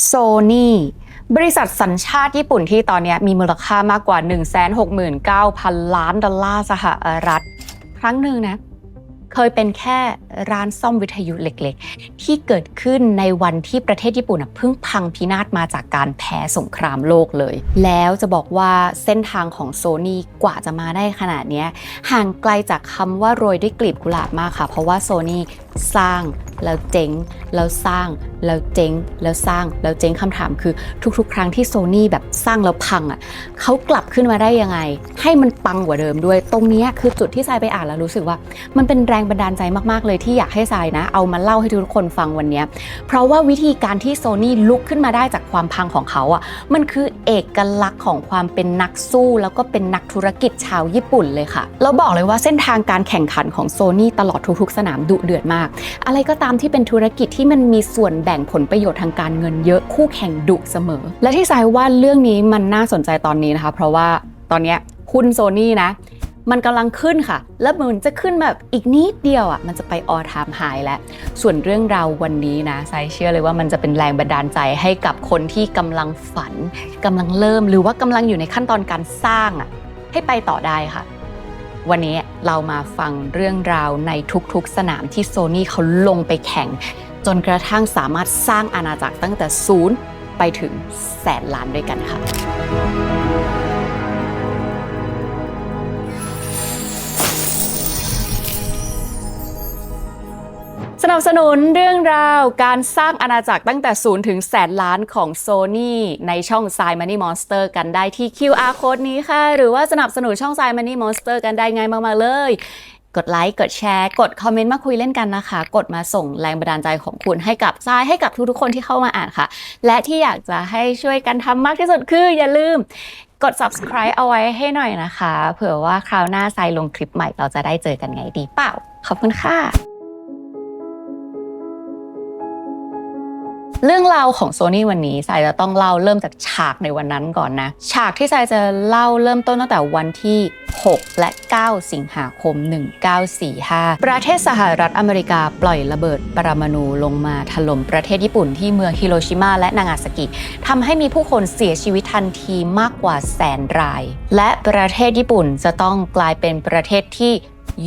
โซนี่บริษัทสัญชาติญี่ปุ่นที่ตอนนี้มีมูลค่ามากกว่า 169,000 ล้านดอลลาร์สหรัฐครั้งหนึ่งนะเคยเป็นแค่ร้านซ่อมวิทยุเล็กๆที่เกิดขึ้นในวันที่ประเทศญี่ปุ่นเพิ่งพังพินาศมาจากการแพ้สงครามโลกเลยแล้วจะบอกว่าเส้นทางของโซนี่กว่าจะมาได้ขนาดนี้ห่างไกลจากคำว่าโรยด้วยกลีบกุหลาบมากค่ะเพราะว่าโซนี่สร้างแล้วเจ๊งแล้วสร้างแล้วเจ๊งแล้วสร้างแล้วเจ๊งคำถามคือทุกๆครั้งที่โซนี่แบบสร้างแล้วพังเขากลับขึ้นมาได้ยังไงให้มันปังกว่าเดิมด้วยตรงนี้คือจุดที่ทรายไปอ่านแล้วรู้สึกว่ามันเป็นแรงบันดาลใจมากๆเลยที่อยากให้ทรายนะเอามาเล่าให้ทุกคนฟังวันนี้เพราะว่าวิธีการที่โซนี่ลุกขึ้นมาได้จากความพังของเขามันคือเอกลักษณ์ของความเป็นนักสู้แล้วก็เป็นนักธุรกิจชาวญี่ปุ่นเลยค่ะแล้วบอกเลยว่าเส้นทางการแข่งขันของโซนี่ตลอดทุกๆสนามดุเดือดมากอะไรก็ตามที่เป็นธุรกิจที่มันมีส่วนแบ่งผลประโยชน์ทางการเงินเยอะคู่แข่งดุเสมอและที่ทรายว่าเรื่องนี้มันน่าสนใจตอนนี้นะคะเพราะว่าตอนนี้หุ้นโซนี่นะมันกำลังขึ้นค่ะแล้วมันจะขึ้นแบบอีกนิดเดียวมันจะไปออลไทม์ไฮแล้วส่วนเรื่องราววันนี้นะทรายเชื่อเลยว่ามันจะเป็นแรงบันดาลใจให้กับคนที่กำลังฝันกำลังเริ่มหรือว่ากำลังอยู่ในขั้นตอนการสร้างให้ไปต่อได้ค่ะวันนี้เรามาฟังเรื่องราวในทุกๆสนามที่โซนี่เขาลงไปแข่งจนกระทั่งสามารถสร้างอาณาจักรตั้งแต่ศูนย์ไปถึงแสนล้านด้วยกันค่ะสนับสนุนเรื่องราวการสร้างอาณาจักรตั้งแต่ศูนย์ถึงแสนล้านของ Sony ในช่อง Sai Money Monster กันได้ที่ QR Code นี้ค่ะหรือว่าสนับสนุนช่อง Sai Money Monster กันได้ง่ายมากๆเลยกดไลค์กดแชร์กดคอมเมนต์มาคุยเล่นกันนะคะกดมาส่งแรงบันดาลใจของคุณให้กับทรายให้กับทุกๆคนที่เข้ามาอ่านค่ะและที่อยากจะให้ช่วยกันทำมากที่สุดคืออย่าลืมกด subscribe เอาไว้ให้หน่อยนะคะเผื่อว่าคราวหน้าทรายลงคลิปใหม่เราจะได้เจอกันไงดีเปล่าขอบคุณค่ะเรื่องราวของโซนี่วันนี้ทรายจะต้องเล่าเริ่มจากฉากในวันนั้นก่อนนะฉากที่ทรายจะเล่าเริ่มต้นตั้งแต่วันที่6และ9สิงหาคม1945ประเทศสหรัฐอเมริกาปล่อยระเบิดปรมาณูลงมาถล่มประเทศญี่ปุ่นที่เมืองฮิโรชิมาและนางาซากิทำให้มีผู้คนเสียชีวิตทันทีมากกว่า100,000 รายและประเทศญี่ปุ่นจะต้องกลายเป็นประเทศที่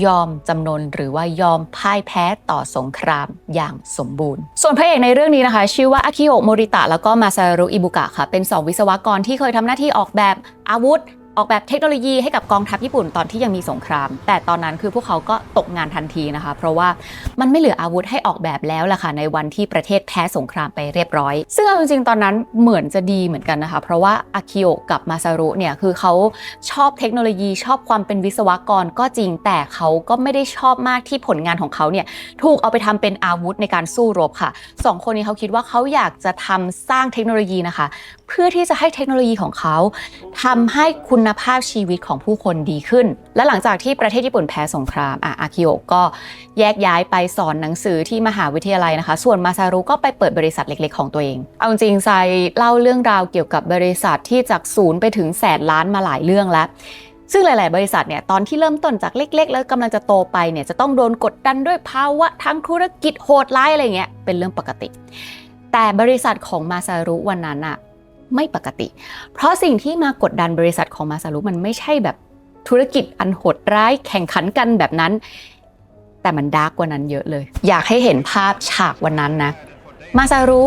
ยอมจำนนหรือว่ายอมพ่ายแพ้ต่อสงครามอย่างสมบูรณ์ส่วนพระเอกในเรื่องนี้นะคะชื่อว่าอากิโอะโมริตะแล้วก็มาซารุอิบุกะค่ะเป็น2วิศวกรที่เคยทำหน้าที่ออกแบบอาวุธออกแบบเทคโนโลยีให้กับกองทัพญี่ปุ่นตอนที่ยังมีสงครามแต่ตอนนั้นคือพวกเขาก็ตกงานทันทีนะคะเพราะว่ามันไม่เหลืออาวุธให้ออกแบบแล้วล่ะค่ะในวันที่ประเทศแพ้สงครามไปเรียบร้อยซึ่งเอาจริงๆตอนนั้นเหมือนจะดีเหมือนกันนะคะเพราะว่าอากิโอะกับมาซารุเนี่ยคือเขาชอบเทคโนโลยีชอบความเป็นวิศวกรก็จริงแต่เขาก็ไม่ได้ชอบมากที่ผลงานของเขาเนี่ยถูกเอาไปทำเป็นอาวุธในการสู้รบค่ะ2คนนี้เขาคิดว่าเขาอยากจะทำสร้างเทคโนโลยีนะคะเพื่อที่จะให้เทคโนโลยีของเขาทำให้คุณภาพชีวิตของผู้คนดีขึ้นและหลังจากที่ประเทศญี่ปุ่นแพ้สงครามอากิโอะก็แยกย้ายไปสอนหนังสือที่มหาวิทยาลัยนะคะส่วนมาซารุก็ไปเปิดบริษัทเล็กๆของตัวเองเอาจริงๆทรายเล่าเรื่องราวเกี่ยวกับบริษัทที่จากศูนย์ไปถึงแสนล้านมาหลายเรื่องแล้วซึ่งหลายๆบริษัทเนี่ยตอนที่เริ่มต้นจากเล็กๆแล้วกำลังจะโตไปเนี่ยจะต้องโดนกดดันด้วยภาวะทางธุรกิจโหดร้ายอะไรเงี้ยเป็นเรื่องปกติแต่บริษัทของมาซารุวันนั้นไม่ปกติเพราะสิ่งที่มากดดันบริษัทของมาซารุมันไม่ใช่แบบธุรกิจอันโหดร้ายแข่งขันกันแบบนั้นแต่มันดาร์กกว่านั้นเยอะเลยอยากให้เห็นภาพฉากวันนั้นนะมาซารุ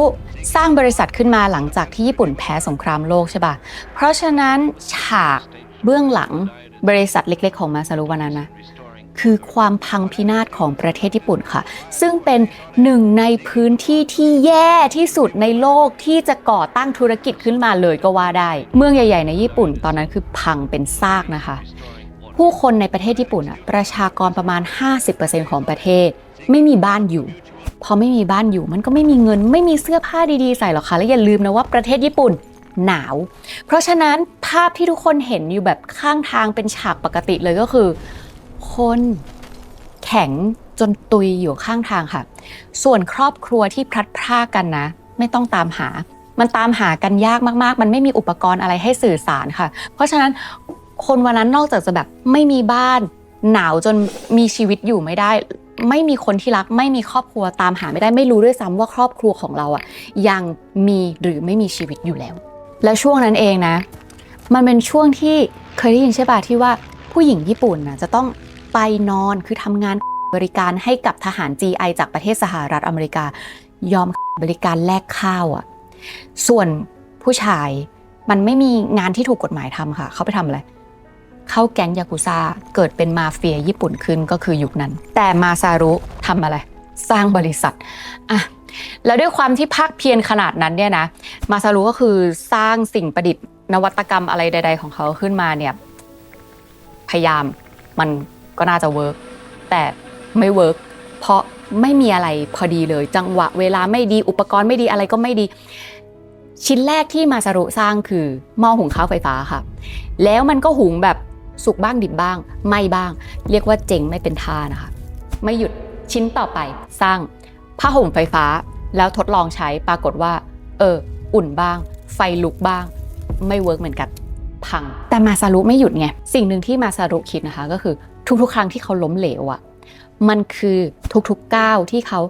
สร้างบริษัทขึ้นมาหลังจากที่ญี่ปุ่นแพ้สงครามโลกใช่ป่ะเพราะฉะนั้นฉากเบื้องหลังบริษัทเล็กๆของมาซารุวันนั้นนะคือความพังพินาศของประเทศญี่ปุ่นค่ะซึ่งเป็นหนึ่งในพื้นที่ที่แย่ที่สุดในโลกที่จะก่อตั้งธุรกิจขึ้นมาเลยก็ว่าได้เมืองใหญ่ๆในญี่ปุ่นตอนนั้นคือพังเป็นซากนะคะผู้คนในประเทศญี่ปุ่นประชากรประมาณ 50% ของประเทศไม่มีบ้านอยู่พอไม่มีบ้านอยู่มันก็ไม่มีเงินไม่มีเสื้อผ้าดีๆใส่หรอกค่ะและอย่าลืมนะว่าประเทศญี่ปุ่นหนาวเพราะฉะนั้นภาพที่ทุกคนเห็นอยู่แบบข้างทางเป็นฉากปกติเลยก็คือคนแข็งจนตุยอยู่ข้างทางค่ะส่วนครอบครัวที่พลัดพรากกันนะไม่ต้องตามหามันตามหากันยากมากๆมันไม่มีอุปกรณ์อะไรให้สื่อสารค่ะเพราะฉะนั้นคนวันนั้นนอกจากจะแบบไม่มีบ้านหนาวจนมีชีวิตอยู่ไม่ได้ ไม่มีคนที่รักไม่มีครอบครัวตามหาไม่ได้ไม่รู้ด้วยซ้ำว่าครอบครัวของเรายังมีหรือไม่มีชีวิตอยู่แล้วแล้วช่วงนั้นเองนะมันเป็นช่วงที่เคยได้ยินใช่ป่ะที่ว่าผู้หญิงญี่ปุ่นจะต้องไปนอนคือทำงานบริการให้กับทหาร GI จากประเทศสหรัฐอเมริกายอมบริการแลกข้าวส่วนผู้ชายมันไม่มีงานที่ถูกกฎหมายทำค่ะเขาไปทำอะไรเข้าแก๊งยากุซ่าเกิดเป็นมาเฟียญี่ปุ่นขึ้นก็คือยุคนั้นแต่มาซารุทำอะไรสร้างบริษัทแล้วด้วยความที่ภาคเพียรขนาดนั้นเนี่ยนะมาซารุก็คือสร้างสิ่งประดิษฐ์นวัตกรรมอะไรใดๆของเขาขึ้นมาเนี่ยพยายามมันก็น่าจะเวิร์กแต่ไม่เวิร์กเพราะไม่มีอะไรพอดีเลยจังหวะเวลาไม่ดีอุปกรณ์ไม่ดีอะไรก็ไม่ดีชิ้นแรกที่มาซารุสร้างคือหม้อหุงข้าวไฟฟ้าค่ะแล้วมันก็หุงแบบสุกบ้างดิบบ้างไม่บ้างเรียกว่าเจ๋งไม่เป็นท่านะคะไม่หยุดชิ้นต่อไปสร้างผ้าห่มไฟฟ้าแล้วทดลองใช้ปรากฏว่าอุ่นบ้างไฟลุกบ้างไม่เวิร์กเหมือนกันพังแต่มาซารุไม่หยุดไงสิ่งหนึ่งที่มาซารุคิดนะคะก็คือทุกๆครั้งที่เขาล้มเหลวมันคือทุกๆก้าวที่เขา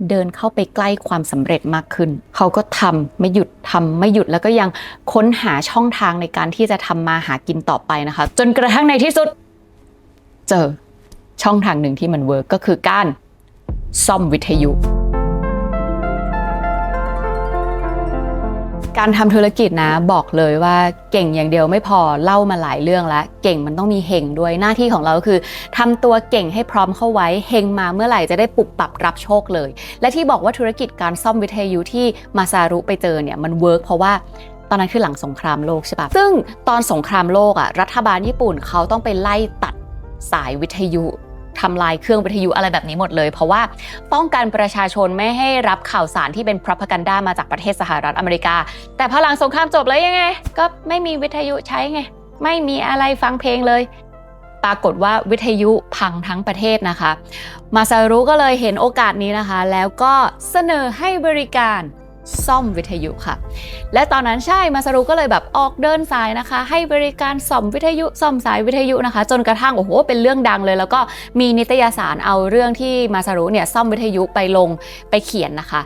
เดินเข้าไปใกล้ความสำเร็จมากขึ้นเขาก็ทำไม่หยุดแล้วก็ยังค้นหาช่องทางในการที่จะทำมาหากินต่อไปนะคะจนกระทั่งในที่สุดเจอช่องทางหนึ่งที่มันเวิร์กก็คือการซ่อมวิทยุการทำธุรกิจนะบอกเลยว่าเก่งอย่างเดียวไม่พอเล่ามาหลายเรื่องแล้วเก่งมันต้องมีเฮงด้วยหน้าที่ของเราคือทำตัวเก่งให้พร้อมเข้าไว้เฮงมาเมื่อไหร่จะได้ปุบปับรับโชคเลยและที่บอกว่าธุรกิจการซ่อมวิทยุที่มาซารุไปเจอเนี่ยมันเวิร์กเพราะว่าตอนนั้นคือหลังสงครามโลกใช่ปะซึ่งตอนสงครามโลกรัฐบาลญี่ปุ่นเขาต้องไปไล่ตัดสายวิทยุทำลายเครื่องวิทยุอะไรแบบนี้หมดเลยเพราะว่าป้องกันประชาชนไม่ให้รับข่าวสารที่เป็น propaganda มาจากประเทศสหรัฐอเมริกาแต่พอหลังสงครามจบแล้วยังไงก็ไม่มีวิทยุใช้ไงไม่มีอะไรฟังเพลงเลยปรากฏว่าวิทยุพังทั้งประเทศนะคะมาซารุก็เลยเห็นโอกาสนี้นะคะแล้วก็เสนอให้บริการซ่อมวิทยุค่ะและตอนนั้นใช่มาซารุก็เลยแบบออกเดินสายนะคะให้บริการซ่อมวิทยุซ่อมสายวิทยุนะคะจนกระทั่งโอ้โหเป็นเรื่องดังเลยแล้วก็มีนิตยสารเอาเรื่องที่มาซารุเนี่ยซ่อมวิทยุไปลงไปเขียนนะคะ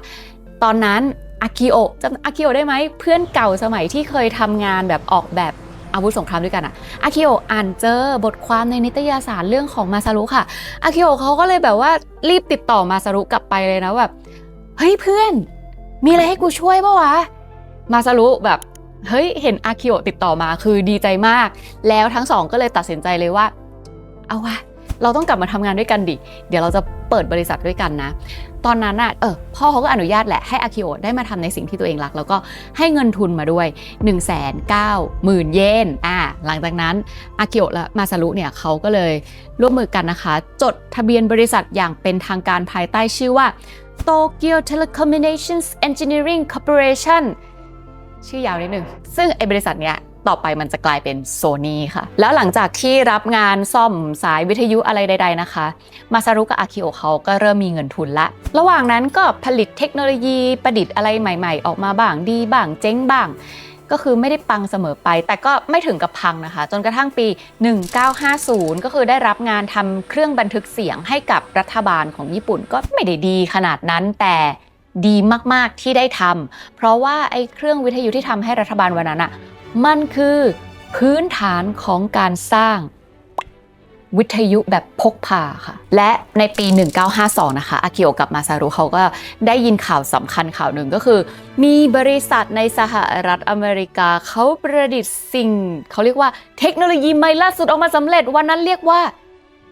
ตอนนั้นอากิโอะจำอากิโอะได้ไหมเพื่อนเก่าสมัยที่เคยทำงานแบบออกแบบอาวุธสงครามด้วยกันอากิโอะอ่านเจอบทความในนิตยสารเรื่องของมาซารุค่ะอากิโอะเขาก็เลยแบบว่ารีบติดต่อมาซารุกลับไปเลยนะแบบเฮ้ยเพื่อนมีอะไรให้กูช่วยป่ะวะมาซารุแบบเฮ้ยเห็นอากิโอะติดต่อมาคือดีใจมากแล้วทั้งสองก็เลยตัดสินใจเลยว่าเอาวะเราต้องกลับมาทำงานด้วยกันดิเดี๋ยวเราจะเปิดบริษัทด้วยกันนะตอนนั้นพ่อเขาก็อนุญาตแหละให้อากิโอะได้มาทำในสิ่งที่ตัวเองรักแล้วก็ให้เงินทุนมาด้วย 190,000 เยนหลังจากนั้นอากิโอะและมาซารุเนี่ยเขาก็เลยร่วมมือกันนะคะจดทะเบียนบริษัทอย่างเป็นทางการภายใต้ชื่อว่าTokyo Telecommunications Engineering Corporation ชื่อยาวนิดนึงซึ่งไอ้บริษัทเนี้ยต่อไปมันจะกลายเป็น Sony ค่ะแล้วหลังจากที่รับงานซ่อมสายวิทยุอะไรใดๆนะคะมาซารุกับอากิโอะเขาก็เริ่มมีเงินทุนละระหว่างนั้นก็ผลิตเทคโนโลยีประดิษฐ์อะไรใหม่ๆออกมาบ้างดีบ้างเจ๊งบ้างก็คือไม่ได้ปังเสมอไปแต่ก็ไม่ถึงกับพังนะคะจนกระทั่งปี 1950 ก็คือได้รับงานทำเครื่องบันทึกเสียงให้กับรัฐบาลของญี่ปุ่นก็ไม่ได้ดีขนาดนั้นแต่ดีมากๆที่ได้ทำเพราะว่าไอ้เครื่องวิทยุที่ทำให้รัฐบาลวันนั้นมันคือพื้นฐานของการสร้างวิทยุแบบพกพาค่ะและในปี 1952 นะคะอากิโอะกับมาซารุเขาก็ได้ยินข่าวสำคัญข่าวหนึ่งก็คือมีบริษัทในสหรัฐอเมริกาเขาประดิษฐ์สิ่งเขาเรียกว่าเทคโนโลยีใหม่ล่าสุดออกมาสำเร็จวันนั้นเรียกว่า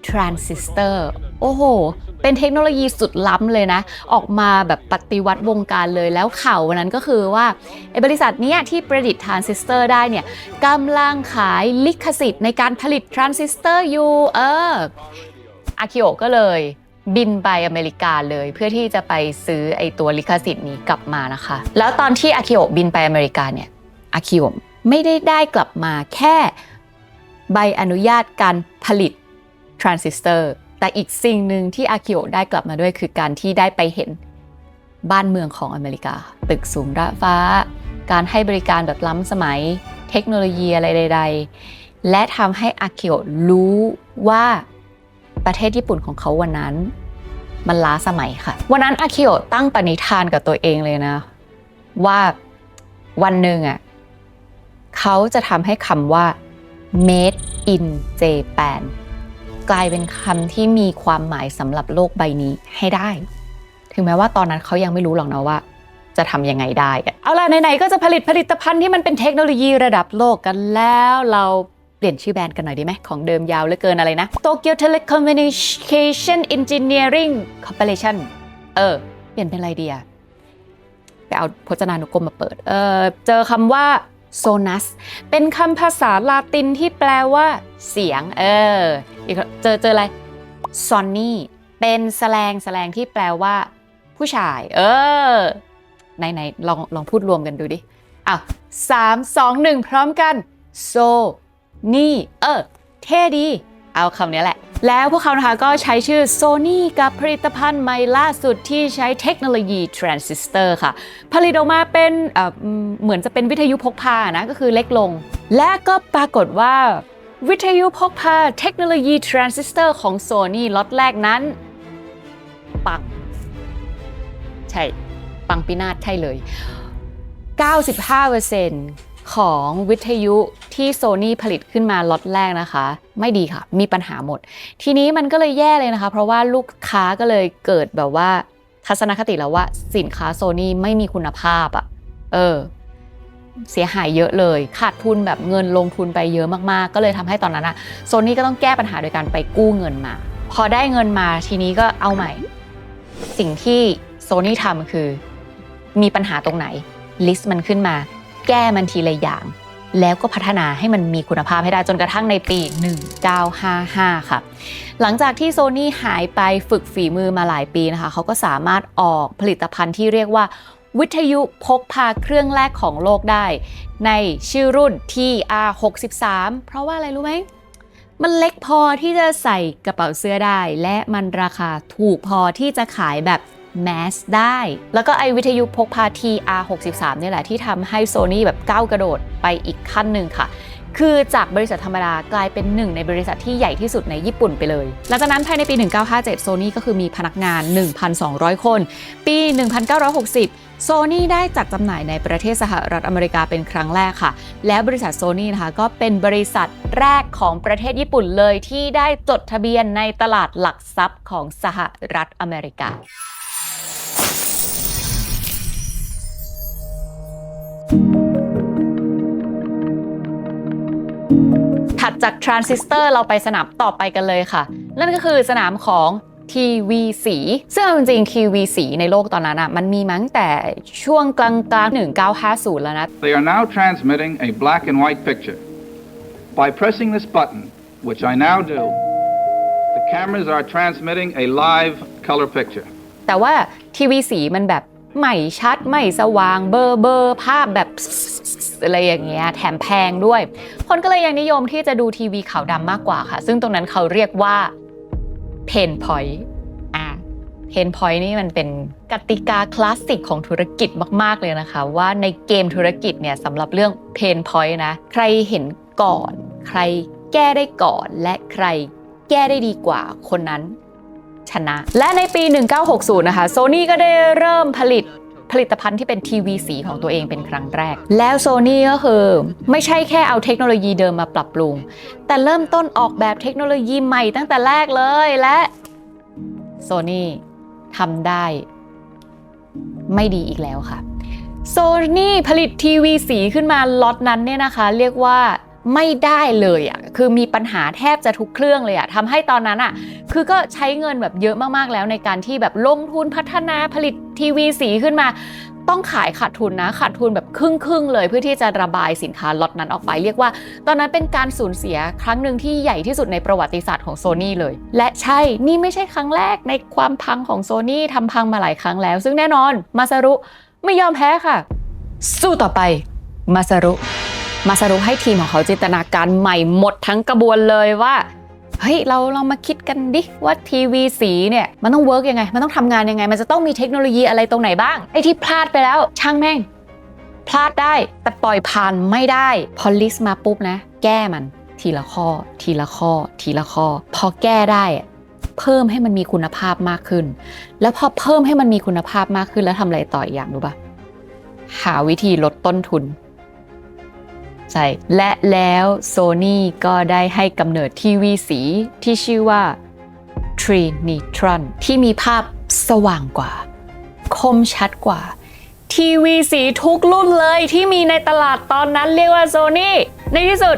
ทรานซิสเตอร์โอ้โหเป็นเทคโนโลยีสุดล้ำเลยนะออกมาแบบปฏิวัติวงการเลยแล้วข่าววันนั้นก็คือว่าไอ้บริษัทเนี้ยที่ประดิษฐ์ทรานซิสเตอร์ได้เนี่ยกำลังขายลิขสิทธิ์ในการผลิตทรานซิสเตอร์อยู่อากิโอะก็เลยบินไปอเมริกาเลยเพื่อที่จะไปซื้อไอ้ตัวลิขสิทธิ์นี้กลับมานะคะแล้วตอนที่อากิโอะบินไปอเมริกาเนี่ยอากิโอะไม่ได้กลับมาแค่ใบอนุญาตการผลิตทรานซิสเตอร์แต่อีกสิ่งหนึ่งที่อากิโอะได้กลับมาด้วยคือการที่ได้ไปเห็นบ้านเมืองของอเมริกาตึกสูงระฟ้าการให้บริการแบบล้ำสมัยเทคโนโลยีอะไรใดๆและทำให้อากิโอะรู้ว่าประเทศญี่ปุ่นของเขาวันนั้น มันล้าสมัยค่ะวันนั้นอากิโอะตั้งปณิธานกับตัวเองเลยนะว่าวันหนึ่งอ่ะเขาจะทำให้คำว่า made in Japan กลายเป็นคำที่มีความหมายสำหรับโลกใบนี้ให้ได้ถึงแม้ว่าตอนนั้นเขายังไม่รู้หรอกนะว่าจะทำยังไงได้เอาล่ะไหนๆก็จะผลิตภัณฑ์ที่มันเป็นเทคโนโลยีระดับโลกกันแล้วเราเปลี่ยนชื่อแบรนด์กันหน่อยดีไหมของเดิมยาวเหลือเกินอะไรนะ Tokyo Telecommunication Engineering Corporation เปลี่ยนเป็นอะไรดีอะไปเอาพจนานุกรมมาเปิดเจอคำว่า Sonus เป็นคำภาษาลาตินที่แปลว่าเสียงอีกเจออะไร Sonny เป็นแสลงที่แปลว่าผู้ชายไหนลองพูดรวมกันดูดิ3 2 1พร้อมกัน so นี่เท่ดีเอาคำนี้แหละแล้วพวกเขานะคะก็ใช้ชื่อ Sony กับผลิตภัณฑ์ใหม่ล่าสุดที่ใช้เทคโนโลยีทรานซิสเตอร์ค่ะผลิตออกมาเป็นเหมือนจะเป็นวิทยุพกพานะก็คือเล็กลงและก็ปรากฏว่าวิทยุพกพาเทคโนโลยีทรานซิสเตอร์ของ Sony ล็อตแรกนั้นปังใช่ปังปินาศใช่เลย 95% ของวิทยุที่ Sony ผลิตขึ้นมาล็อตแรกนะคะไม่ดีค่ะมีปัญหาหมดทีนี้มันก็เลยแย่เลยนะคะเพราะว่าลูกค้าก็เลยเกิดแบบว่าทัศนคติแล้วว่าสินค้า Sony ไม่มีคุณภาพเสียหายเยอะเลยขาดทุนแบบเงินลงทุนไปเยอะมากๆก็เลยทำให้ตอนนั้นSony ก็ต้องแก้ปัญหาโดยการไปกู้เงินมาพอได้เงินมาทีนี้ก็เอาใหม่สิ่งที่Sony ทำคือมีปัญหาตรงไหนลิสต์มันขึ้นมาแก้มันทีละอย่างแล้วก็พัฒนาให้มันมีคุณภาพให้ได้จนกระทั่งในปี 1955 ค่ะหลังจากที่ Sony หายไปฝึกฝีมือมาหลายปีนะคะเขาก็สามารถออกผลิตภัณฑ์ที่เรียกว่าวิทยุพกพาเครื่องแรกของโลกได้ในชื่อรุ่น TR-63 เพราะว่าอะไรรู้ไหมมันเล็กพอที่จะใส่กระเป๋าเสื้อได้และมันราคาถูกพอที่จะขายแบบแมสได้แล้วก็ไอวิทยุพกพา TR-63 นี่แหละที่ทำให้ Sony แบบก้าวกระโดดไปอีกขั้นหนึ่งค่ะคือจากบริษัทธรรมดากลายเป็นหนึ่งในบริษัทที่ใหญ่ที่สุดในญี่ปุ่นไปเลยหลังจากนั้นภายในปี 1957 Sony ก็คือมีพนักงาน 1,200 คนปี 1960 Sony ได้จัดจำหน่ายในประเทศสหรัฐอเมริกาเป็นครั้งแรกค่ะและบริษัท Sony นะคะก็เป็นบริษัทแรกของประเทศญี่ปุ่นเลยที่ได้จดทะเบียนในตลาดหลักทรัพย์ของสหรัฐอเมริกาถัดจากทรานซิสเตอร์เราไปสนามต่อไปกันเลยค่ะนั่นก็คือสนามของทีวีสีซึ่งจริงๆทีวีสีในโลกตอนนั้นมันมีมาตั้งแต่ช่วงกลางๆ1950แล้วนะ They are now transmitting a black and white picture. By pressing this button, which I now do, the cameras are transmitting a live color picture. แต่ว่าทีวีสีมันแบบไม่ชัดไม่สว่างเบลอภาพแบบอะไรอย่างเงี้ยแถมแพงด้วยคนก็เลยยังนิยมที่จะดูทีวีขาวดำมากกว่าค่ะซึ่งตรงนั้นเขาเรียกว่าเพนพอยต์เพนพอยต์นี่มันเป็นกติกาคลาสสิกของธุรกิจมากๆเลยนะคะว่าในเกมธุรกิจเนี่ยสำหรับเรื่องเพนพอยต์นะใครเห็นก่อนใครแก้ได้ก่อนและใครแก้ได้ดีกว่าคนนั้นชนะและในปี 1960 นะคะ Sony ก็ได้เริ่มผลิตภัณฑ์ที่เป็นทีวีสีของตัวเองเป็นครั้งแรกแล้ว Sony ก็คือไม่ใช่แค่เอาเทคโนโลยีเดิมมาปรับปรุงแต่เริ่มต้นออกแบบเทคโนโลยีใหม่ตั้งแต่แรกเลยและ Sony ทำได้ไม่ดีอีกแล้วค่ะ Sony ผลิตทีวีสีขึ้นมาล็อตนั้นเนี่ยนะคะเรียกว่าไม่ได้เลยคือมีปัญหาแทบจะทุกเครื่องเลยทำให้ตอนนั้นคือก็ใช้เงินแบบเยอะมากๆแล้วในการที่แบบลงทุนพัฒนาผลิตทีวีสีขึ้นมาต้องขายขาดทุนนะขาดทุนแบบครึ่งเลยเพื่อที่จะระบายสินค้าล็อตนั้นออกไปเรียกว่าตอนนั้นเป็นการสูญเสียครั้งหนึ่งที่ใหญ่ที่สุดในประวัติศาสตร์ของ Sony เลยและใช่นี่ไม่ใช่ครั้งแรกในความพังของ Sony ทำพังมาหลายครั้งแล้วซึ่งแน่นอนมาซารุไม่ยอมแพ้ค่ะสู้ต่อไปมาซารุให้ทีมของเขาจินตนาการใหม่หมดทั้งกระบวนเลยว่าเฮ้ยเราลองมาคิดกันดิว่าทีวีสีเนี่ยมันต้องเวิร์กยังไงมันต้องทำงานยังไงมันจะต้องมีเทคโนโลยีอะไรตรงไหนบ้างไอ้ที่พลาดไปแล้วช่างแม่งพลาดได้แต่ปล่อยผ่านไม่ได้พอลิสต์มาปุ๊บนะแก้มันทีละข้อพอแก้ได้เผ พิ่มให้มันมีคุณภาพมากขึ้นแล้วพอเพิ่มให้มันมีคุณภาพมากขึ้นแล้วทำอะไรต่ออีกอย่างรู้ปะหาวิธีลดต้นทุนใช่และแล้ว Sony ก็ได้ให้กำเนิดทีวีสีที่ชื่อว่า Trinitron ที่มีภาพสว่างกว่าคมชัดกว่าทีวีสีทุกรุ่นเลยที่มีในตลาดตอนนั้นเรียกว่า Sony ในที่สุด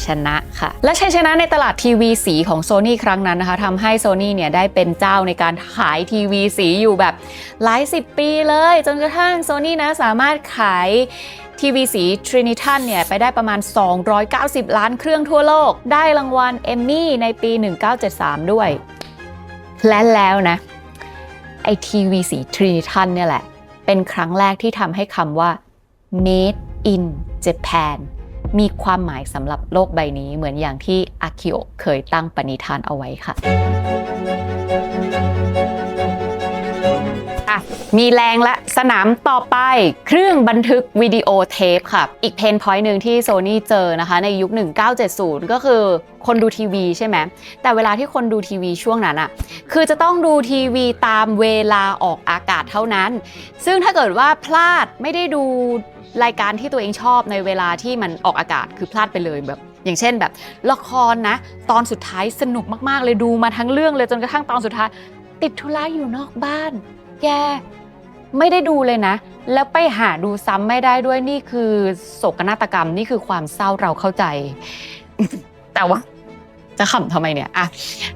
ชนะค่ะและชัยชนะในตลาดทีวีสีของ Sony ครั้งนั้นนะคะทำให้ Sony เนี่ยได้เป็นเจ้าในการขายทีวีสีอยู่แบบหลายสิบปีเลยจนกระทั่ง Sony นะสามารถขายทีวีสี Trinitron เนี่ยไปได้ประมาณ290ล้านเครื่องทั่วโลกได้รางวัลเอมมี่ในปี1973ด้วยและแล้วนะไอทีวีสี Trinitron เนี่ยแหละเป็นครั้งแรกที่ทำให้คำว่า Made in Japan มีความหมายสำหรับโลกใบนี้เหมือนอย่างที่อากิโอะเคยตั้งปณิธานเอาไว้ค่ะมีแรงและสนามต่อไปเครื่องบันทึกวิดีโอเทปค่ะอีกเพนพอยต์หนึ่งที่ Sony เจอนะคะในยุค1970ก็คือคนดูทีวีใช่ไหมแต่เวลาที่คนดูทีวีช่วงนั้นอะคือจะต้องดูทีวีตามเวลาออกอากาศเท่านั้นซึ่งถ้าเกิดว่าพลาดไม่ได้ดูรายการที่ตัวเองชอบในเวลาที่มันออกอากาศคือพลาดไปเลยแบบอย่างเช่นแบบละครนะตอนสุดท้ายสนุกมากๆเลยดูมาทั้งเรื่องเลยจนกระทั่งตอนสุดท้ายติดธุระอยู่นอกบ้านแกไม่ได้ดูเลยนะแล้วไปหาดูซ้ำไม่ได้ด้วยนี่คือโศกนาฏกรรมนี่คือความเศร้าเราเข้าใจ แต่ว่าจะขำทำไมเนี่ยอะ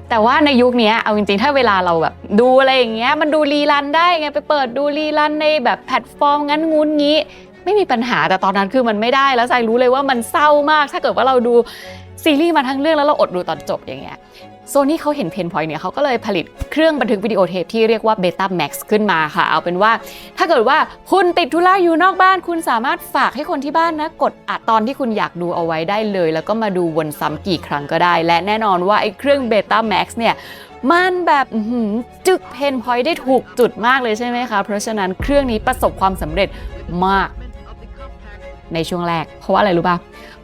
แต่ว่าในยุคนี้เอาจริงๆถ้าเวลาเราแบบดูอะไรอย่างเงี้ยมันดูรีรันได้ไงไปเปิดดูรีรันในแบบแพลตฟอร์มงั้นงุ้นงี้ไม่มีปัญหาแต่ตอนนั้นคือมันไม่ได้แล้วใจรู้เลยว่ามันเศร้ามากถ้าเกิดว่าเราดูซีรีส์มาทั้งเรื่องแล้วเราอดดูตอนจบอย่างเงี้ยSony เขาเห็นเพนพอยต์เนี่ยเขาก็เลยผลิตเครื่องบันทึกวิดีโอเทปที่เรียกว่า Betamax ขึ้นมาค่ะเอาเป็นว่าถ้าเกิดว่าคุณติดธุระอยู่นอกบ้านคุณสามารถฝากให้คนที่บ้านนะกดอัดตอนที่คุณอยากดูเอาไว้ได้เลยแล้วก็มาดูวนซ้ำกี่ครั้งก็ได้และแน่นอนว่าไอ้เครื่อง Betamax เนี่ยมันแบบจึกเพนพอยต์ได้ถูกจุดมากเลยใช่ไหมคะเพราะฉะนั้นเครื่องนี้ประสบความสำเร็จมากในช่วงแรกเพราะว่าอะไรรู้ป่ะ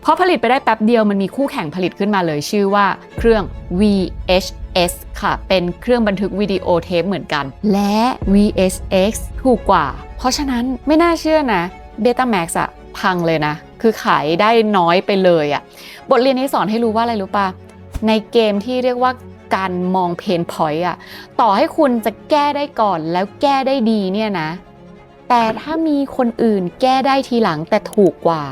พอผลิตไปได้แป๊บเดียวมันมีคู่แข่งผลิตขึ้นมาเลยชื่อว่าเครื่อง VHS ค่ะเป็นเครื่องบันทึกวิดีโอเทปเหมือนกันและ VHS ถูกกว่าเพราะฉะนั้นไม่น่าเชื่อนะ Betamax อะพังเลยนะคือขายได้น้อยไปเลยอะบทเรียนนี้สอนให้รู้ว่าอะไรรู้ป่ะในเกมที่เรียกว่าการมองเพนพอยต์อะต่อให้คุณจะแก้ได้ก่อนแล้วแก้ได้ดีเนี่ยนะแต่ถ้ามีคนอื่นแก้ได้ทีหลังแต่ถูกกว่า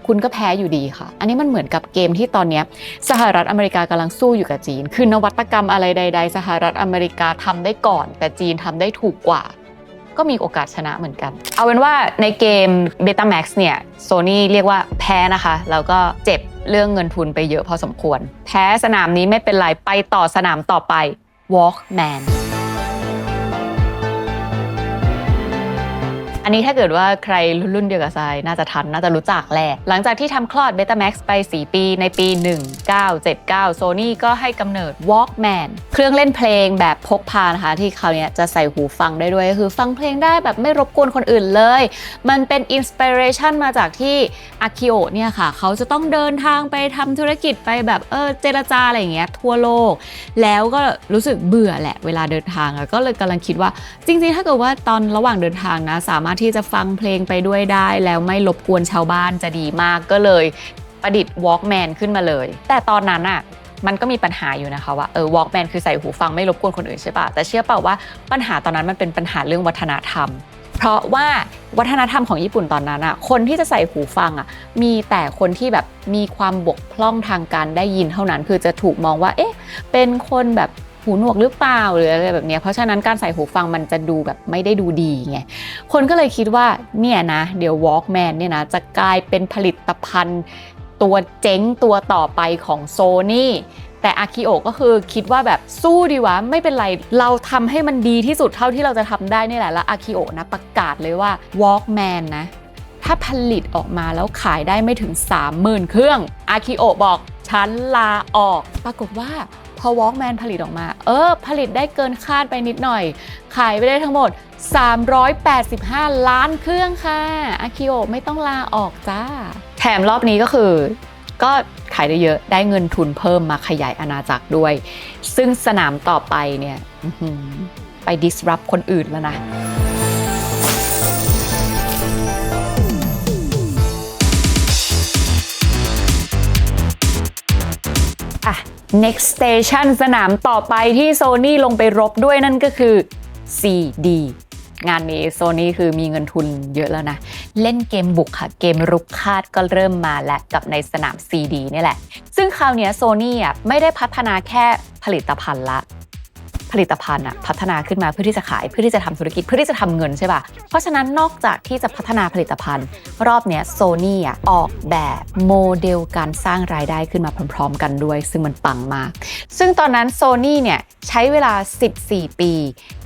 คุณก็แพ้อยู่ดีค่ะอันนี้มันเหมือนกับเกมที่ตอนนี้สหรัฐอเมริกากำลังสู้อยู่กับจีนคือนวัตกรรมอะไรใดๆสหรัฐอเมริกาทำได้ก่อนแต่จีนทำได้ถูกกว่าก็มีโอกาสชนะเหมือนกันเอาเป็นว่าในเกม Betamax เนี่ย Sony เรียกว่าแพ้นะคะแล้วก็เจ็บเรื่องเงินทุนไปเยอะพอสมควรแพ้สนามนี้ไม่เป็นไรไปต่อสนามต่อไป Walkmanอันนี้ถ้าเกิดว่าใครรุ่นเดียวกับทรายน่าจะทันน่าจะรู้จักแหละหลังจากที่ทำคลอด Betamax ไป4ปีในปี1979 Sony ก็ให้กำเนิด Walkman เครื่องเล่นเพลงแบบพกพานะคะที่คราวนี้จะใส่หูฟังได้ด้วยก็คือฟังเพลงได้แบบไม่รบกวนคนอื่นเลยมันเป็นอินสปิเรชันมาจากที่อากิโอะเนี่ยค่ะเขาจะต้องเดินทางไปทำธุรกิจไปแบบเจรจาอะไรอย่างเงี้ยทั่วโลกแล้วก็รู้สึกเบื่อแหละเวลาเดินทางก็เลยกำลังคิดว่าจริงๆถ้าเกิดว่าตอนระหว่างเดินทางนะสามารถที่จะฟังเพลงไปด้วยได้แล้วไม่รบกวนชาวบ้านจะดีมากก็เลยประดิษฐ์ Walkman ขึ้นมาเลยแต่ตอนนั้นอ่ะมันก็มีปัญหาอยู่นะคะว่าWalkman คือใส่หูฟังไม่รบกวนคนอื่นใช่ป่ะแต่เชื่อเปล่าว่าปัญหาตอนนั้นมันเป็นปัญหาเรื่องวัฒนธรรมเพราะว่าวัฒนธรรมของญี่ปุ่นตอนนั้นอ่ะคนที่จะใส่หูฟังอ่ะมีแต่คนที่แบบมีความบกพร่องทางการได้ยินเท่านั้นคือจะถูกมองว่าเป็นคนแบบหูหนวกหรือเปล่าหรืออะไรแบบนี้เพราะฉะนั้นการใส่หูฟังมันจะดูแบบไม่ได้ดูดีไงคนก็เลยคิดว่าเนี่ยนะเดี๋ยว Walkman เนี่ยนะจะกลายเป็นผลิตภัณฑ์ตัวเจ๊งตัวต่อไปของ Sony แต่อากิโอะก็คือคิดว่าแบบสู้ดีวะไม่เป็นไรเราทำให้มันดีที่สุดเท่าที่เราจะทำได้นี่แหละแล้วอากิโอะนะประกาศเลยว่า Walkman นะถ้าผลิตออกมาแล้วขายได้ไม่ถึง 30,000 เครื่องอากิโอะบอกฉันลาออกปรากฏว่าพอ Walkman ผลิตออกมาผลิตได้เกินคาดไปนิดหน่อยขายไปได้ทั้งหมด385ล้านเครื่องค่ะอากิโอะไม่ต้องลาออกจ้าแถมรอบนี้ก็คือ ก็ขายได้เยอะได้เงินทุนเพิ่มมาขยายอาณาจักรด้วยซึ่งสนามต่อไปเนี่ยไป disrupt คนอื่นแล้วนะnext station สนามต่อไปที่โซนี่ลงไปรบด้วยนั่นก็คือ CD งานนี้โซนี่คือมีเงินทุนเยอะแล้วนะเล่นเกมบุกค่ะเกมรุกคาดก็เริ่มมาแล้วกับในสนาม CD นี่แหละซึ่งคราวนี้โซนี่ไม่ได้พัฒนาแค่ผลิตภัณฑ์ละผลิตภัณฑ์พัฒนาขึ้นมาเพื่อที่จะขายเพื่อที่จะทำธุรกิจเพื่อที่จะทำเงินใช่ป่ะเพราะฉะนั้นนอกจากที่จะพัฒนาผลิตภัณฑ์รอบนี้โซนี่ออกแบบโมเดลการสร้างรายได้ขึ้นมาพร้อมๆกันด้วยซึ่งมันปังมากซึ่งตอนนั้นโซนี่เนี่ยใช้เวลา14 ปี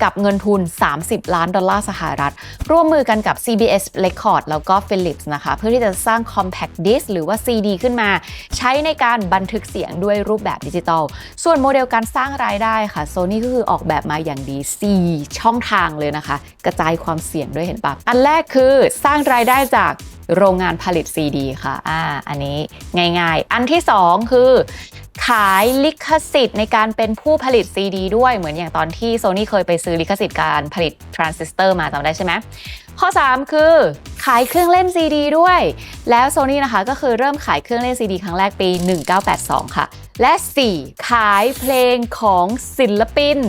กับเงินทุน$30 ล้านสหรัฐร่วมมือกันกับ CBS Record แล้วก็ Philips นะคะเพื่อที่จะสร้าง Compact Disc หรือว่า CD ขึ้นมาใช้ในการบันทึกเสียงด้วยรูปแบบดิจิทัลส่วนโมเดลการสร้างรายได้ค่ะโซนี่ก็คือออกแบบมาอย่างดี4ช่องทางเลยนะคะกระจายความเสี่ยงด้วยเห็นปะอันแรกคือสร้างรายได้จากโรงงานผลิต CD ค่ะอันนี้ง่ายๆอันที่2คือขายลิขสิทธิ์ในการเป็นผู้ผลิต CD ด้วยเหมือนอย่างตอนที่ Sony เคยไปซื้อลิขสิทธิ์การผลิตทรานซิสเตอร์มาจำได้ใช่ไหมข้อ3คือขายเครื่องเล่น CD ด้วยแล้ว Sony นะคะก็คือเริ่มขายเครื่องเล่น CD ครั้งแรกปี1982ค่ะและ4ขายเพลงของศิลปิน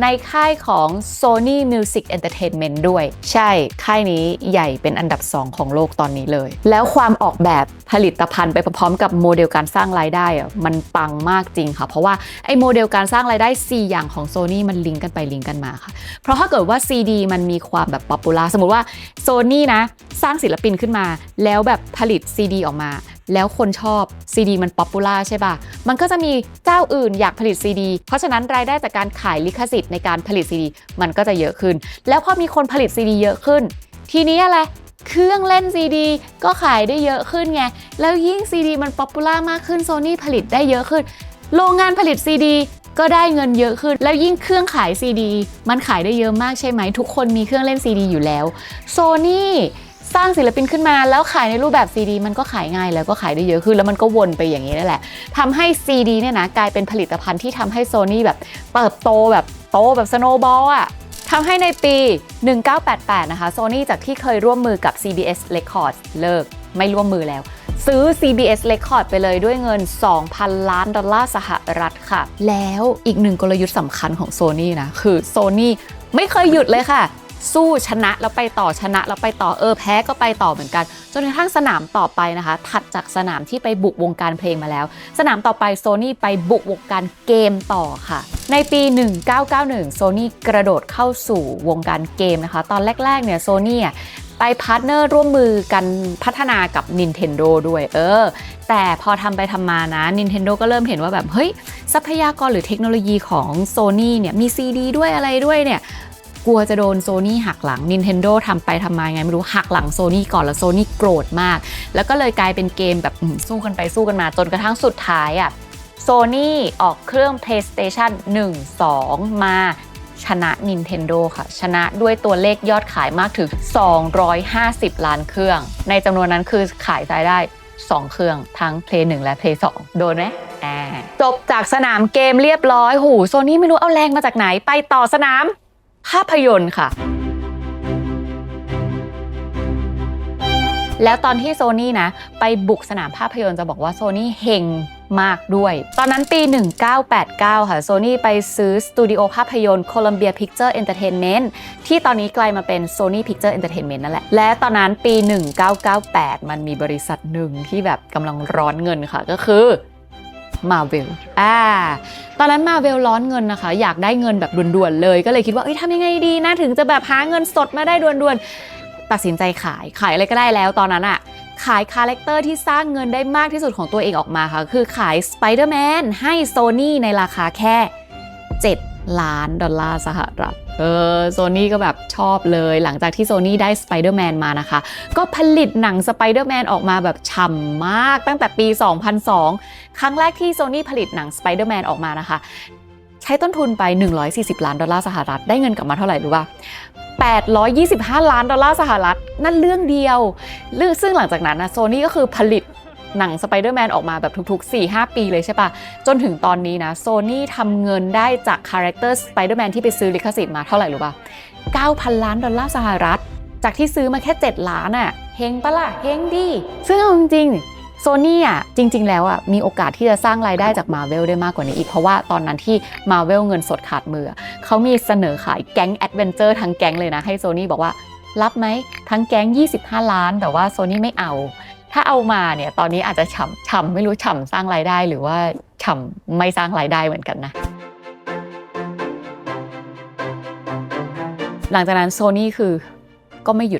ในค่ายของ Sony Music Entertainment ด้วยใช่ค่ายนี้ใหญ่เป็นอันดับ2ของโลกตอนนี้เลยแล้วความออกแบบผลิตภัณฑ์ไปพร้อมๆกับโมเดลการสร้างรายได้มันปังมากจริงค่ะเพราะว่าไอ้โมเดลการสร้างรายได้4อย่างของ Sony มันลิงก์กันไปลิงก์กันมาค่ะเพราะถ้าเกิดว่า CD มันมีความแบบป๊อปปูล่าสมมติว่า Sony นะสร้างศิลปินขึ้นมาแล้วแบบผลิต CD ออกมาแล้วคนชอบ CD มันป๊อปปูล่าใช่ป่ะมันก็จะมีเจ้าอื่นอยากผลิต CD เพราะฉะนั้นรายได้จากการขายลิขสิทธิ์ในการผลิต CD มันก็จะเยอะขึ้นแล้วพอมีคนผลิต CD เยอะขึ้นทีนี้อะไรเครื่องเล่น CD ก็ขายได้เยอะขึ้นไงแล้วยิ่ง CD มันป๊อปปูล่ามากขึ้น Sony ผลิตได้เยอะขึ้นโรงงานผลิต CD ก็ได้เงินเยอะขึ้นแล้วยิ่งเครื่องขาย CD มันขายได้เยอะมากใช่ไหมทุกคนมีเครื่องเล่น CD อยู่แล้ว Sonyสร้างศิลปินขึ้นมาแล้วขายในรูปแบบ CD มันก็ขายง่ายแล้วก็ขายได้เยอะขึ้นแล้วมันก็วนไปอย่างนี้นั่นแหละทำให้ CD เนี่ยนะกลายเป็นผลิตภัณฑ์ที่ทำให้ Sony แบบเติบโตแบบสโนว์บอลทำให้ในปี1988นะคะ Sony จากที่เคยร่วมมือกับ CBS Records เลิกไม่ร่วมมือแล้วซื้อ CBS Record ไปเลยด้วยเงิน$2,000 ล้านสหรัฐค่ะแล้วอีกหนึ่งกลยุทธ์สำคัญของ Sony นะคือ Sony ไม่เคยหยุดเลยค่ะสู้ชนะแล้วไปต่อชนะแล้วไปต่อแพ้ก็ไปต่อเหมือนกันจนกระทั่งสนามต่อไปนะคะถัดจากสนามที่ไปบุกวงการเพลงมาแล้วสนามต่อไป Sony ไปบุกวงการเกมต่อค่ะในปี1991 Sony กระโดดเข้าสู่วงการเกมนะคะตอนแรกๆเนี่ย Sony ไปพาร์ทเนอร์ร่วมมือกันพัฒนากับ Nintendo ด้วยแต่พอทำไปทำมานะ Nintendo ก็เริ่มเห็นว่าแบบเฮ้ยทรัพยากรหรือเทคโนโลยีของ Sony เนี่ยมี CD ด้วยอะไรด้วยเนี่ยกลัวจะโดน Sony หักหลัง Nintendo ทำไปทำมาไงไม่รู้หักหลัง Sony ก่อนแล้ว Sony โกรธมากแล้วก็เลยกลายเป็นเกมแบบสู้กันไปสู้กันมาจนกระทั่งสุดท้ายSony ออกเครื่อง PlayStation 1-2 มาชนะ Nintendo ค่ะชนะด้วยตัวเลขยอดขายมากถึง250 ล้านเครื่องในจำนวนนั้นคือขายได้2 เครื่องทั้ง Play 1 และ Play 2 โดนไหมจบจากสนามเกมเรียบร้อยSony ไม่รู้เอาแรงมาจากไหนไปต่อสนามภาพยนตร์ค่ะแล้วตอนที่ Sony นะไปบุกสนามภาพยนตร์จะบอกว่า Sony เฮงมากด้วยตอนนั้นปี1989ค่ะ Sony ไปซื้อสตูดิโอภาพยนตร์ Columbia Picture Entertainment ที่ตอนนี้กลายมาเป็น Sony Picture Entertainment นั่นแหละและตอนนั้นปี1998มันมีบริษัทหนึ่งที่แบบกำลังร้อนเงินค่ะก็คือMarvel ตอนนั้น Marvel ร้อนเงินนะคะอยากได้เงินแบบด่วนๆเลยก็เลยคิดว่าทำยังไงดีนะถึงจะแบบหาเงินสดมาได้ด่วนๆตัดสินใจขายอะไรก็ได้แล้วตอนนั้นขายคาแรคเตอร์ที่สร้างเงินได้มากที่สุดของตัวเองออกมาค่ะคือขาย Spider-Man ให้ Sony ในราคาแค่$7 ล้านสหรัฐSony ก็แบบชอบเลยหลังจากที่ Sony ได้ Spider-Man มานะคะก็ผลิตหนัง Spider-Man ออกมาแบบฉ่ำมากตั้งแต่ปี2002ครั้งแรกที่ Sony ผลิตหนัง Spider-Man ออกมานะคะใช้ต้นทุนไป$140 ล้านสหรัฐได้เงินกลับมาเท่าไหร่รู้ป่ะ$825 ล้านสหรัฐนั่นเรื่องเดียวซึ่งหลังจากนั้นSony ก็คือผลิต หนังสไปเดอร์แมนออกมาแบบทุกๆ 4-5 ปีเลยใช่ปะจนถึงตอนนี้นะโซนี่ทำเงินได้จากคาแรคเตอร์สไปเดอร์แมนที่ไปซื้อลิขสิทธิ์มาเท่าไหร่รู้ปะ$9,000 ล้านสหรัฐจากที่ซื้อมาแค่7 ล้านอ่ะเฮงปะล่ะเฮงดีซึ่งเอาจริงโซนี่อ่ะจริงๆแล้วอ่ะมีโอกาสที่จะสร้างรายได้จาก Marvel ได้มากกว่านี้อีกเพราะว่าตอนนั้นที่ Marvel เงินสดขาดมือเขามีเสนอขายแก๊งแอดเวนเจอร์ทั้งแก๊งเลยนะให้โซนี่บอกว่ารับไหมทั้งแก๊ง25 ล้านแต่ว่าโซนี่ไม่เอาถ้าเอามาเนี่ยตอนนี้อาจจะฉ่ำไม่รู้ฉ่ำสร้างรายได้หรือว่าฉ่ำไม่สร้างรายได้เหมือนกันนะหลังจากนั้นโซนี่คือก็ไม่ห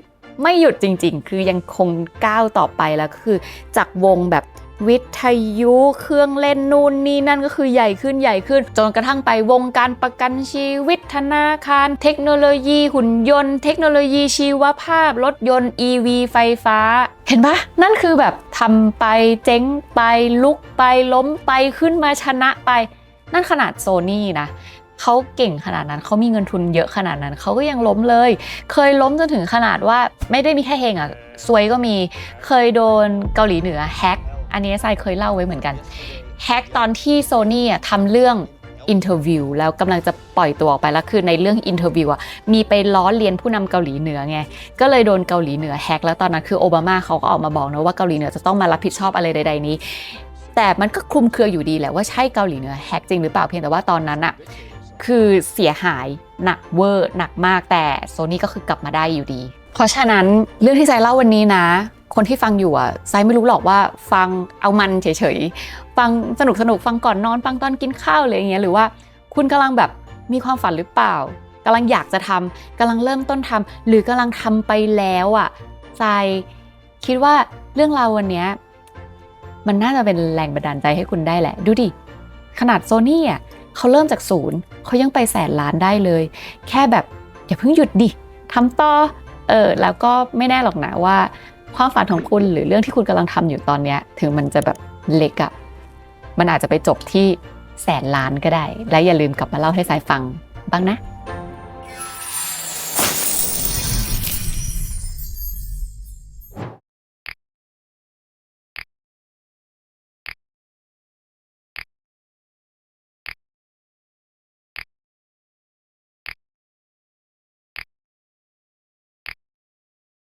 ยุดจริงๆคือยังคงก้าวต่อไปแล้วก็คือจากวงแบบวิทยุเครื่องเล่นนู่นนี่นั่นก็คือใหญ่ขึ้นจนกระทั่งไปวงการประกันชีวิตธนาคารเทคโนโลยีหุ่นยนต์เทคโนโลยีชีวภาพรถยนต์ EV ไฟฟ้าเห็นปะนั่นคือแบบทำไปเจ๊งไปลุกไปล้มไปขึ้นมาชนะไปนั่นขนาดโซนี่นะเขาเก่งขนาดนั้นเขามีเงินทุนเยอะขนาดนั้นเขาก็ยังล้มเลยเคยล้มจนถึงขนาดว่าไม่ได้มีแค่เฮงอ่ะซวยก็มีเคยโดนเกาหลีเหนือแฮกอันนี้ทรายเคยเล่าไว้เหมือนกันแฮกตอนที่โซนี่อ่ะทำเรื่องอินเทอร์วิวแล้วกำลังจะปล่อยตัวออกไปแล้วคือในเรื่องอินเทอร์วิวอ่ะมีไปล้อเลียนผู้นำเกาหลีเหนือไงก็เลยโดนเกาหลีเหนือแฮกแล้วตอนนั้นคือโอบามาเขาก็ออกมาบอกนะว่าเกาหลีเหนือจะต้องมารับผิดชอบอะไรใดๆนี้แต่มันก็คลุมเครืออยู่ดีแหละว่าใช่เกาหลีเหนือแฮกจริงหรือเปล่าเพียงแต่ว่าตอนนั้นอ่ะคือเสียหายหนักเวอร์หนักมากแต่โซนี่ก็คือกลับมาได้อยู่ดีเพราะฉะนั้นเรื่องที่ไซเล่าวันนี้นะคนที่ฟังอยู่อ่ะไซไม่รู้หรอกว่าฟังเอามันเฉยๆฟังสนุกฟังก่อนนอนฟังตอนกินข้าวอะไรอย่างเงี้ยหรือว่าคุณกำลังแบบมีความฝันหรือเปล่ากำลังอยากจะทำกำลังเริ่มต้นทำหรือกำลังทำไปแล้วอ่ะไซคิดว่าเรื่องราววันนี้มันน่าจะเป็นแรงบันดาลใจให้คุณได้แหละดูดิขนาดโซนี่อ่ะเขาเริ่มจากศูนย์เขายังไป100,000 ล้านได้เลยแค่แบบอย่าเพิ่งหยุดดิทำต่อแล้วก็ไม่แน่หรอกนะว่าความฝันของคุณหรือเรื่องที่คุณกำลังทำอยู่ตอนนี้ถึงมันจะแบบเล็กอะมันอาจจะไปจบที่100,000 ล้านก็ได้และอย่าลืมกลับมาเล่าให้สายฟังบ้างนะ